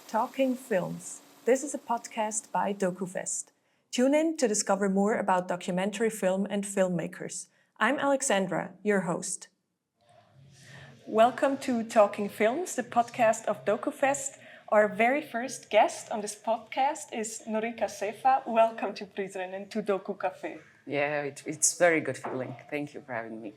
Talking Films. This is a podcast by DokuFest. Tune in to discover more about documentary film and filmmakers. I'm Aleksandra, your host. Welcome to Talking Films, the podcast of DokuFest. Our very first guest on this podcast is Norika Sefa. Welcome to Prizren and to Doku Cafe. Yeah, it's very good feeling. Thank you for having me.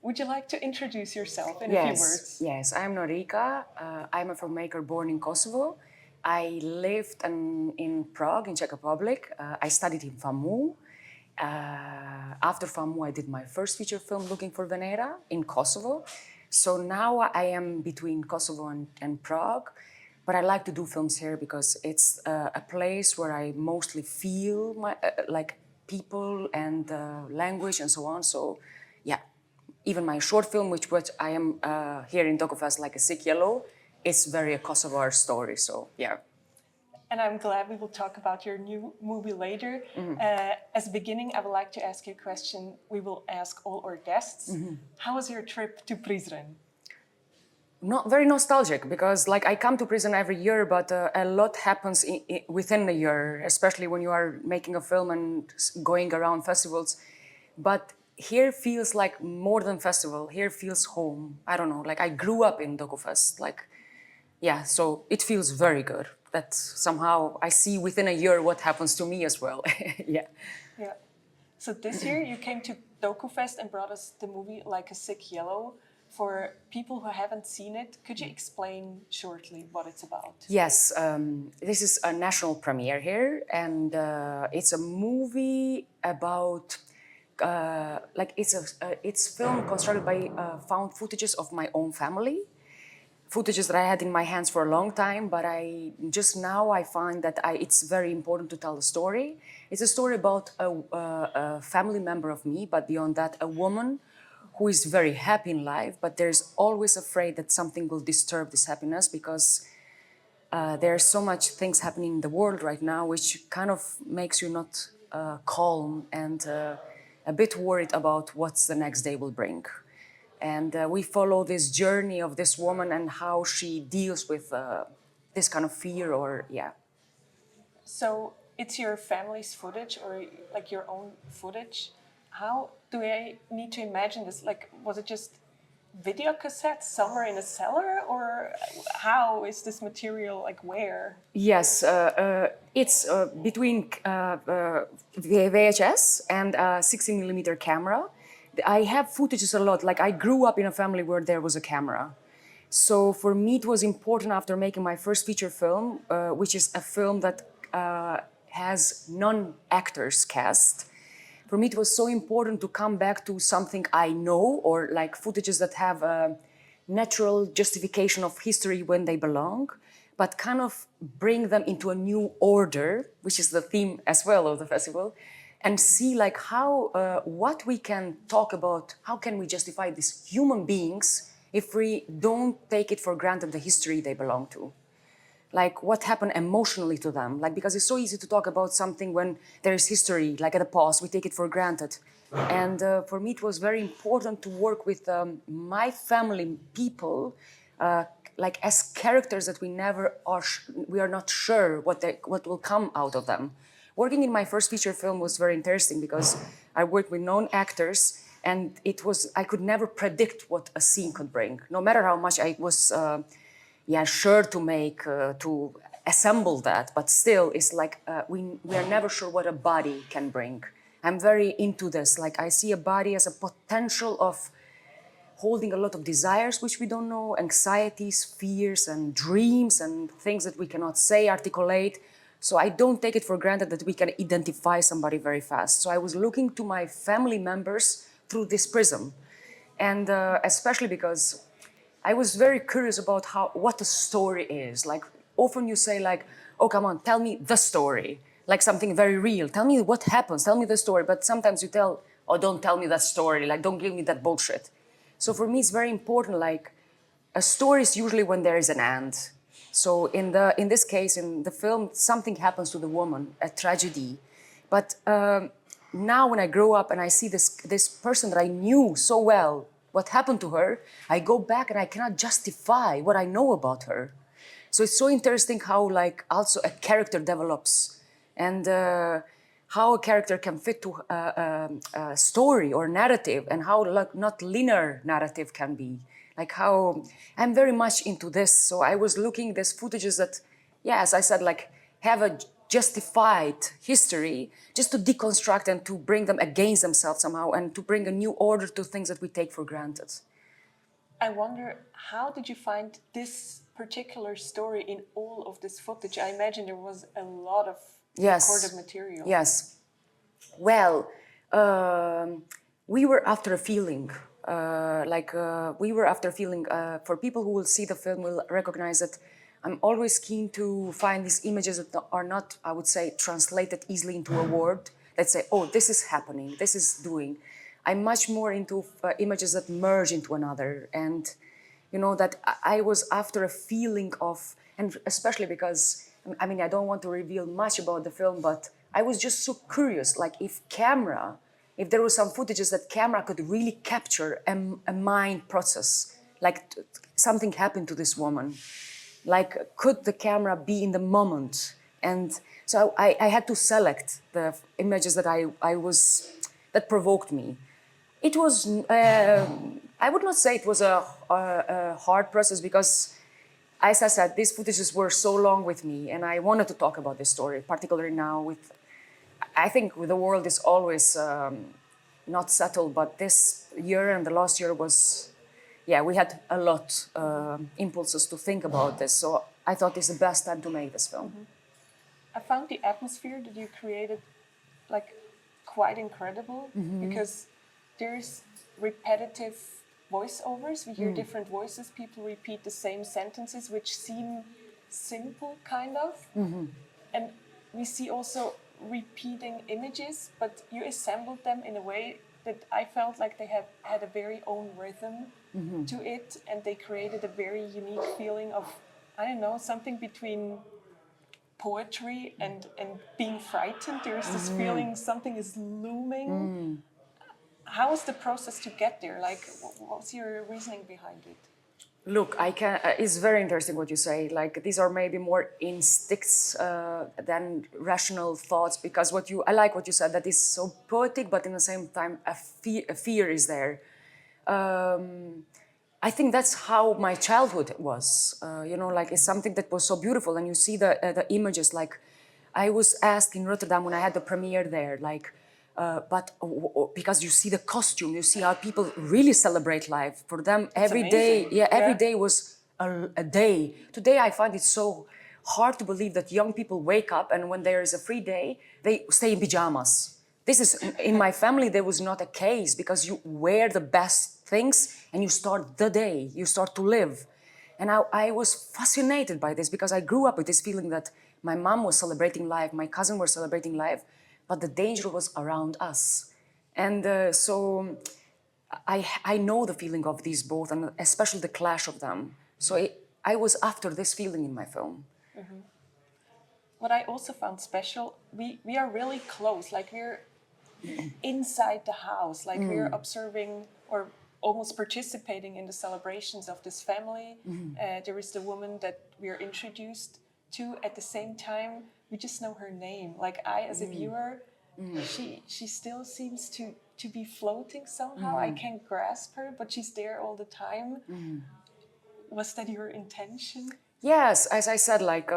Would you like to introduce yourself in a few words? Yes, I'm Norika. I'm a filmmaker born in Kosovo. I lived in Prague, in Czech Republic. I studied in FAMU. After FAMU, I did my first feature film, Looking for Venera, in Kosovo. So now I am between Kosovo and Prague. But I like to do films here because it's a place where I mostly feel like people and language and so on. So yeah, even my short film, which I am here in DokuFest, like a Sick Yellow, is very a Kosovar story. So yeah. And I'm glad we will talk about your new movie later. As a beginning, I would like to ask you a question we will ask all our guests. How was your trip to Prizren? Not very nostalgic because like I come to Prizren every year, but a lot happens within a year, especially when you are making a film and going around festivals. But here feels like more than festival. Here feels home. I don't know, like I grew up in DokuFest. Like, yeah, so it feels very good. That somehow I see within a year what happens to me as well. Yeah. Yeah. So this year you came to DokuFest and brought us the movie Like a Sick Yellow. For people who haven't seen it, could you explain shortly what it's about? Yes, this is a national premiere here, and it's a movie about it's film constructed by found footages of my own family, footages that I had in my hands for a long time, but I find that it's very important to tell the story. It's a story about a family member of me, but beyond that, a woman who is very happy in life, but there's always afraid that something will disturb this happiness because there are so much things happening in the world right now which kind of makes you not calm and a bit worried about what's the next day will bring. And we follow this journey of this woman and how she deals with this kind of fear or, yeah. So it's your family's footage or like your own footage. How do I need to imagine this? Like, was it just video cassettes somewhere in a cellar, or how is this material, like where? Yes, it's between VHS and 16mm camera. I have footages a lot. Like I grew up in a family where there was a camera. So for me, it was important after making my first feature film, which is a film that has non-actors cast. For me, it was so important to come back to something I know or like footages that have a natural justification of history when they belong, but kind of bring them into a new order, which is the theme as well of the festival, and see like how, what we can talk about, how can we justify these human beings if we don't take it for granted the history they belong to. Like what happened emotionally to them, like because it's so easy to talk about something when there is history, like at the past, we take it for granted. And for me, it was very important to work with my family people, like as characters that we are not sure what will come out of them. Working in my first feature film was very interesting because I worked with known actors, and I could never predict what a scene could bring, no matter how much I was. Sure to make, to assemble that, but still it's like we are never sure what a body can bring. I'm very into this, like I see a body as a potential of holding a lot of desires which we don't know, anxieties, fears and dreams and things that we cannot say, articulate. So I don't take it for granted that we can identify somebody very fast. So I was looking to my family members through this prism. And especially because I was very curious about what the story is. Like often you say like, oh, come on, tell me the story. Like something very real. Tell me what happens, tell me the story. But sometimes you tell, oh, don't tell me that story. Like, don't give me that bullshit. So for me, it's very important. Like a story is usually when there is an end. So in this case, in the film, something happens to the woman, a tragedy. But now when I grow up and I see this person that I knew so well, what happened to her, I go back and I cannot justify what I know about her. So it's so interesting how like also a character develops and how a character can fit to a story or narrative and how like not linear narrative can be. Like how I'm very much into this. So I was looking these footages that, yeah, as I said, like have a justified history just to deconstruct and to bring them against themselves somehow and to bring a new order to things that we take for granted. I wonder, how did you find this particular story in all of this footage? I imagine there was a lot of recorded material. Yes. Well, we were after a feeling. We were after a feeling. For people who will see the film, will recognize that I'm always keen to find these images that are not, I would say, translated easily into a word. Let's say, oh, this is happening, this is doing. I'm much more into images that merge into another. And, you know, that I was after a feeling of, and especially because, I mean, I don't want to reveal much about the film, but I was just so curious, like if there were some footages that camera could really capture a mind process, like something happened to this woman. Like, could the camera be in the moment? And so I had to select the images that that provoked me. It was, I would not say it was a hard process because, as I said, these footages were so long with me and I wanted to talk about this story, particularly now with, I think the world is always not settled, but this year and the last year was, yeah, we had a lot impulses to think about this. So I thought it's the best time to make this film. Mm-hmm. I found the atmosphere that you created like quite incredible because there's repetitive voiceovers. We hear different voices. People repeat the same sentences, which seem simple, kind of. And we see also repeating images, but you assembled them in a way that I felt like they had a very own rhythm to it, and they created a very unique feeling of, I don't know, something between poetry and being frightened. There is this feeling something is looming. How was the process to get there? Like, what's your reasoning behind it? Look, it's very interesting what you say. Like, these are maybe more instincts than rational thoughts, because I like what you said, that is so poetic, but in the same time, a fear is there. I think that's how my childhood was. You know, like it's something that was so beautiful, and you see the images. Like, I was asked in Rotterdam when I had the premiere there, like, because you see the costume, you see how people really celebrate life. For them, every day was a day. Today, I find it so hard to believe that young people wake up and when there is a free day, they stay in pajamas. This is, in my family, there was not a case, because you wear the best things and you start the day, you start to live. And I was fascinated by this because I grew up with this feeling that my mom was celebrating life, my cousin was celebrating life, but the danger was around us. And so I know the feeling of these both, and especially the clash of them. So I was after this feeling in my film. What I also found special, we are really close, like we're inside the house, like we're observing or almost participating in the celebrations of this family. There is the woman that we are introduced to. At the same time, we just know her name. Like I, as a viewer, she still seems to be floating somehow. I can't grasp her, but she's there all the time. Was that your intention? Yes, as I said, like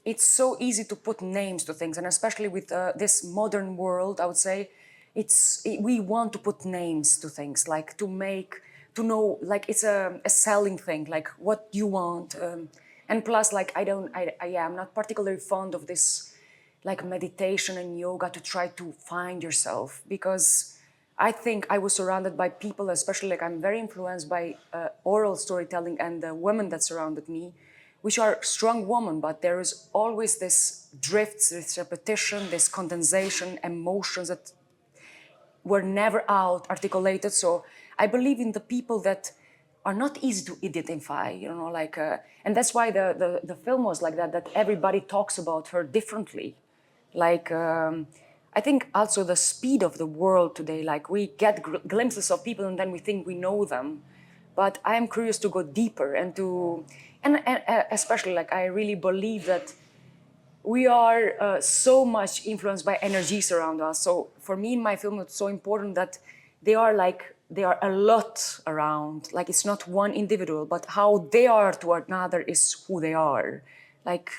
it's so easy to put names to things, and especially with this modern world, I would say, we want to put names to things, like to know, like it's a selling thing, like what you want, and plus, like I'm not particularly fond of this, like meditation and yoga to try to find yourself, because I think I was surrounded by people, especially like I'm very influenced by oral storytelling and the women that surrounded me, which are strong women, but there is always this drift, this repetition, this condensation, emotions that were never out articulated. So I believe in the people that are not easy to identify, you know, like, and that's why the film was like that everybody talks about her differently. Like, I think also the speed of the world today, like we get glimpses of people and then we think we know them. but I am curious to go deeper and to, and especially like I really believe that we are so much influenced by energies around us. So for me in my film, it's so important that they are a lot around. Like it's not one individual, but how they are to another is who they are. Like,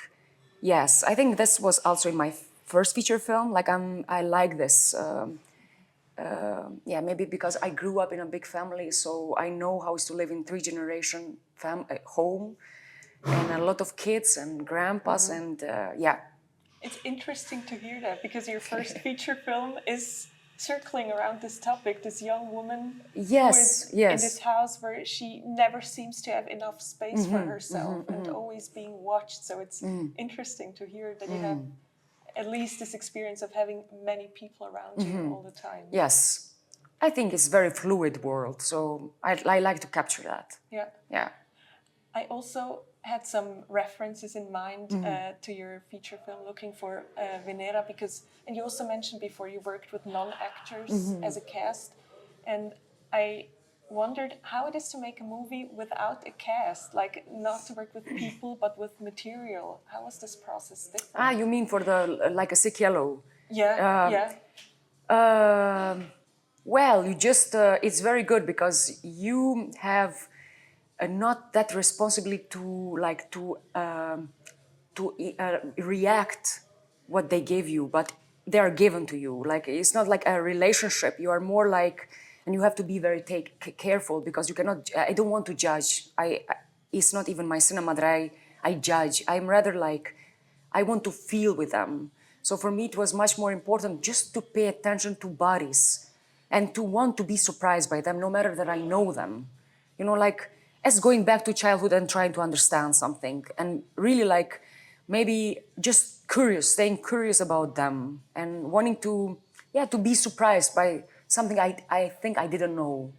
yes, I think this was also in my first feature film. Like I like this. Yeah, maybe because I grew up in a big family, so I know how it's to live in 3-generation home, and a lot of kids and grandpas, and yeah. It's interesting to hear that because your first feature film is circling around this topic, this young woman who is in this house where she never seems to have enough space for herself and always being watched. So it's interesting to hear that you have at least this experience of having many people around you all the time. Yes, I think it's very fluid world, so I like to capture that. Yeah. Yeah. I also had some references in mind to your feature film, looking for Venera, because, and you also mentioned before you worked with non-actors as a cast, and I wondered how it is to make a movie without a cast, like not to work with people but with material. How was this process different? Ah, you mean for the like a sick yellow? Yeah, yeah. Well, you just it's very good because you have not that responsibility to like to react what they give you, but they are given to you. Like it's not like a relationship. You are more like, and you have to be very careful because you cannot. I don't want to judge. It's not even my cinema that I judge. I'm rather like, I want to feel with them. So for me, it was much more important just to pay attention to bodies and to want to be surprised by them, no matter that I know them. You know, like as going back to childhood and trying to understand something and really like maybe just curious, staying curious about them and wanting to, yeah, to be surprised by something I think I didn't know.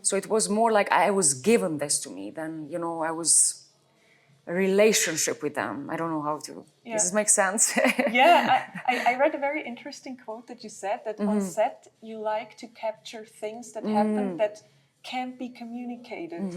So it was more like I was given this to me than, you know, I was a relationship with them. I don't know how to, does this make sense? Yeah, I read a very interesting quote that you said that on set you like to capture things that happen that can't be communicated.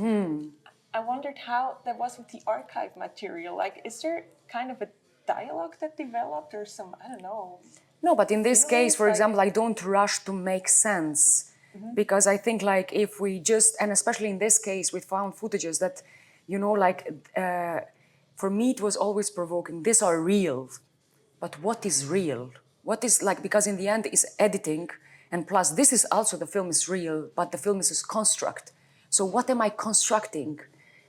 I wondered how that was with the archive material. Like, is there kind of a dialogue that developed or some, I don't know. No, but in this case, for like, example, I don't rush to make sense because I think like if we just, and especially in this case with found footages that, you know, like for me it was always provoking, these are real, but what is real? What is like, because in the end is editing, and plus this is also, the film is real, but the film is a construct. So what am I constructing?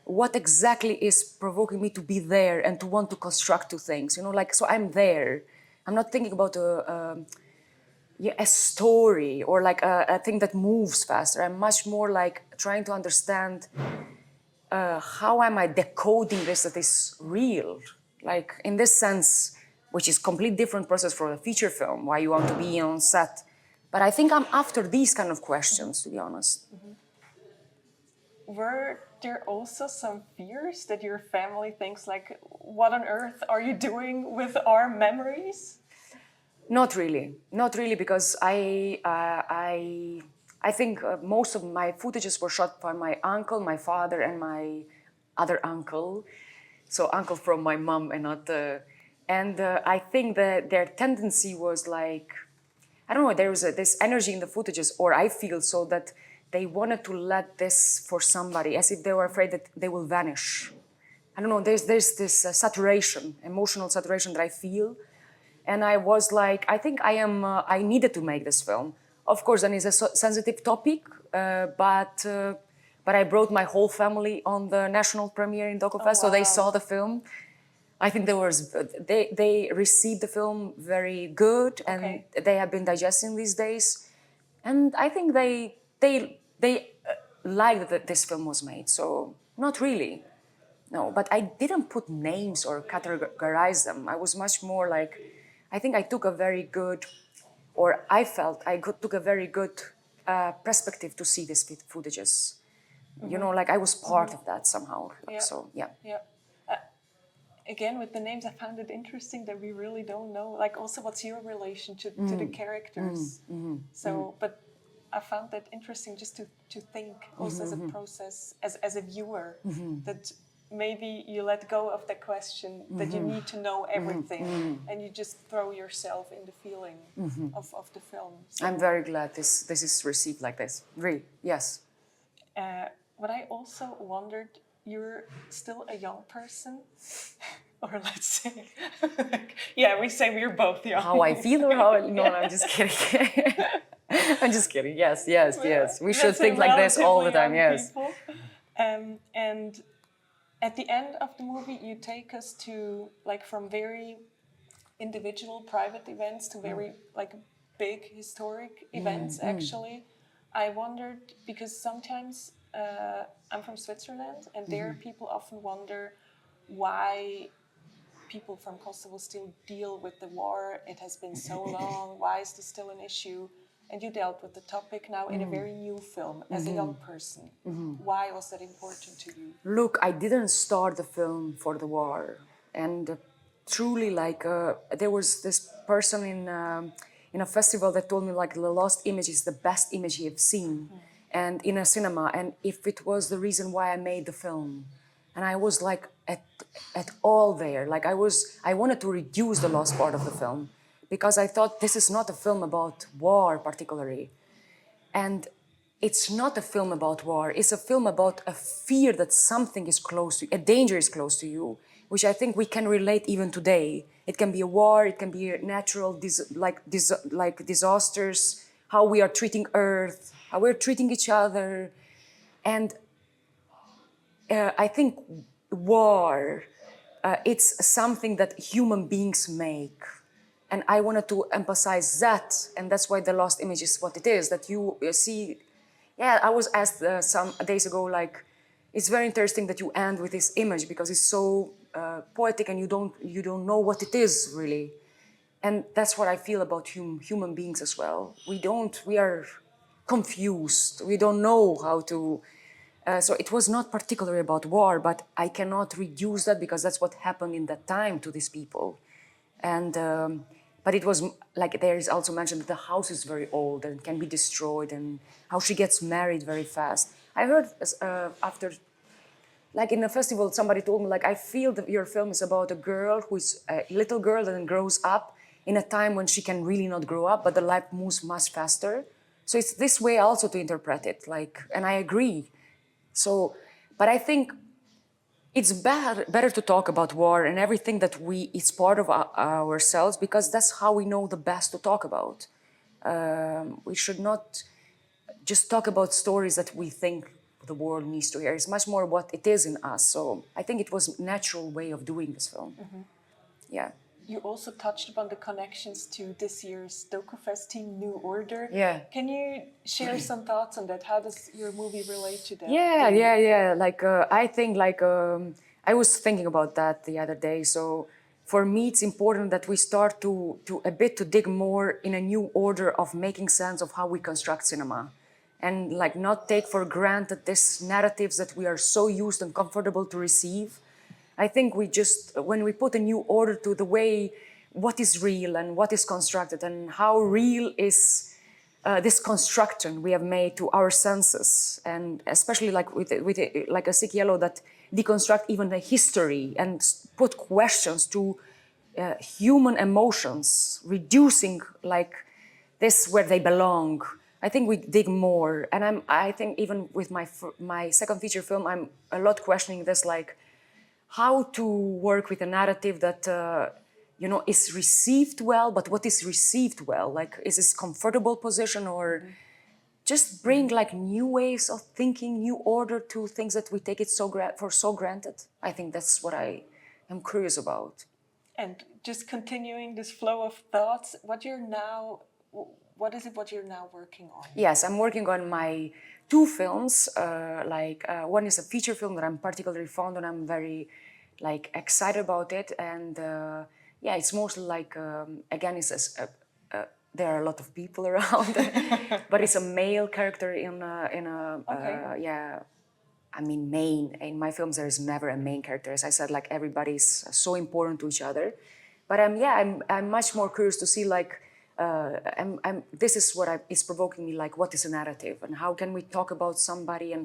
What exactly is provoking me to be there and to want to construct two things? You know, like, so I'm there. I'm not thinking about a story or like a thing that moves faster. I'm much more like trying to understand how am I decoding this that is real? Like in this sense, which is complete different process for a feature film, why you want to be on set. But I think I'm after these kind of questions, to be honest. Were there also some fears that your family thinks like, what on earth are you doing with our memories? Not really, not really, because I think most of my footages were shot by my uncle, my father, and my other uncle. So uncle from my mom and not and I think that their tendency was like, I don't know, there was this energy in the footages, or I feel so, that they wanted to let this for somebody, as if they were afraid that they will vanish. I don't know, there's this saturation, emotional saturation that I feel. And I was like, I think I needed to make this film. Of course, then it's a sensitive topic, but I brought my whole family on the national premiere in DokuFest, so they saw the film. I think they received the film very good, and they have been digesting these days. And I think they liked that this film was made, so not really. No, but I didn't put names or categorize them. I was much more like, I think I took a very good, or I felt I took a very good perspective to see these footages. You know, like I was part of that somehow. Yeah. So, yeah. Yeah. Again, with the names, I found it interesting that we really don't know, like also what's your relation to the characters. So, but I found that interesting just to think also as a process, as a viewer, that maybe you let go of the question that you need to know everything and you just throw yourself in the feeling of the film. So, I'm very glad this is received like this. Really, yes. what I also wondered, you're still a young person, or let's say, yeah, we say we're both young. How I feel or how I... No, I'm just kidding. I'm just kidding. Yes, yes, yes. We should think like this all the time, yes. And at the end of the movie, you take us to, like, from very individual private events to very, like, big historic events, actually. I wondered, because sometimes I'm from Switzerland, and there people often wonder why people from Kosovo still deal with the war. It has been so long. Why is this still an issue? And you dealt with the topic now in a very new film as a young person. Why was that important to you? Look, I didn't start the film for the war. And truly, like, there was this person in a festival that told me, like, the lost image is the best image he had seen. And in a cinema, and if it was the reason why I made the film. And I was like at all there. Like I wanted to reduce the lost part of the film because I thought this is not a film about war particularly. And it's not a film about war. It's a film about a fear that something is close to you, a danger is close to you, which I think we can relate even today. It can be a war, it can be a natural disasters, how we are treating Earth, how we're treating each other. And I think war, it's something that human beings make. And I wanted to emphasize that. And that's why the lost image is what it is, that you see. Yeah, I was asked some days ago, like, it's very interesting that you end with this image because it's so poetic and you don't know what it is really. And that's what I feel about human beings as well. We are confused. We don't know how to. So it was not particularly about war, but I cannot reduce that because that's what happened in that time to these people. And but it was like there is also mentioned that the house is very old and can be destroyed, and how she gets married very fast. I heard after, like in a festival, somebody told me, like, I feel that your film is about a girl who is a little girl and grows up in a time when she can really not grow up, but the life moves much faster. So it's this way also to interpret it, like, and I agree. So, but I think it's better to talk about war and everything that it's part of ourselves, because that's how we know the best to talk about. We should not just talk about stories that we think the world needs to hear. It's much more what it is in us. So I think it was a natural way of doing this film. Yeah. You also touched upon the connections to this year's DokuFest team, New Order. Yeah. Can you share some thoughts on that? How does your movie relate to that? Yeah. Like, I think, like, I was thinking about that the other day. So for me, it's important that we start to dig more in a new order of making sense of how we construct cinema. And, like, not take for granted these narratives that we are so used and comfortable to receive. I think when we put a new order to the way what is real and what is constructed and how real is this construction we have made to our senses, and especially like with like a sick yellow that deconstruct even the history and put questions to human emotions, reducing like this where they belong. I think we dig more, and I think even with my second feature film, I'm a lot questioning this, like, how to work with a narrative that, is received well, but what is received well? Like, is this comfortable position, or just bring like new ways of thinking, new order to things that we take it for so granted? I think that's what I am curious about. And just continuing this flow of thoughts, what is it what you're now working on? Yes, I'm working on my 2 films. One is a feature film that I'm particularly fond and I'm very excited about it. And it's mostly like, again, there are a lot of people around, but it's a male character in in my films there is never a main character. As I said, like, everybody's so important to each other. But I'm much more curious to see like this is what is provoking me, like, what is a narrative and how can we talk about somebody and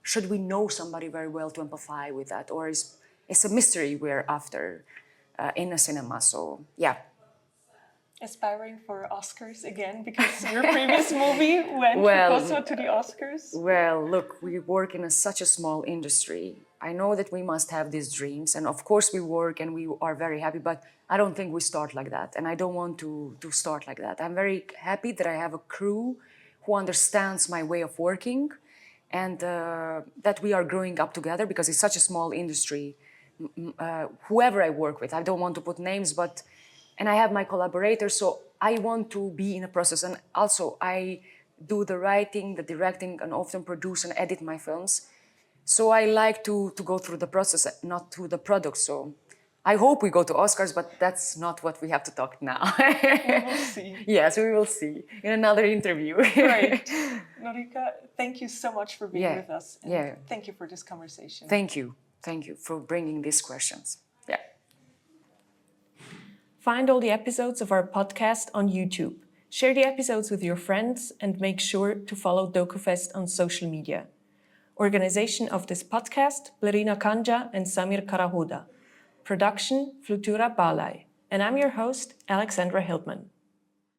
should we know somebody very well to empathize with that, or it's a mystery we're after in a cinema. So yeah. Aspiring for Oscars again, because your previous movie went also to the Oscars. Well, look, we work in such a small industry. I know that we must have these dreams, and of course we work and we are very happy, but I don't think we start like that, and I don't want to start like that. I'm very happy that I have a crew who understands my way of working, and that we are growing up together, because it's such a small industry. Whoever I work with, I don't want to put names, and I have my collaborators, so I want to be in a process, and also I do the writing, the directing, and often produce and edit my films. So I like to go through the process, not through the product. So I hope we go to Oscars, but that's not what we have to talk now. We will see. Yes, we will see in another interview. Great. Norika, thank you so much for being with us. And thank you for this conversation. Thank you. Thank you for bringing these questions. Yeah. Find all the episodes of our podcast on YouTube. Share the episodes with your friends and make sure to follow DokuFest on social media. Organization of this podcast, Blerina Kanxha and Samir Karahoda. Production, Flutura, Balaj. And I'm your host, Aleksandra Hiltmann.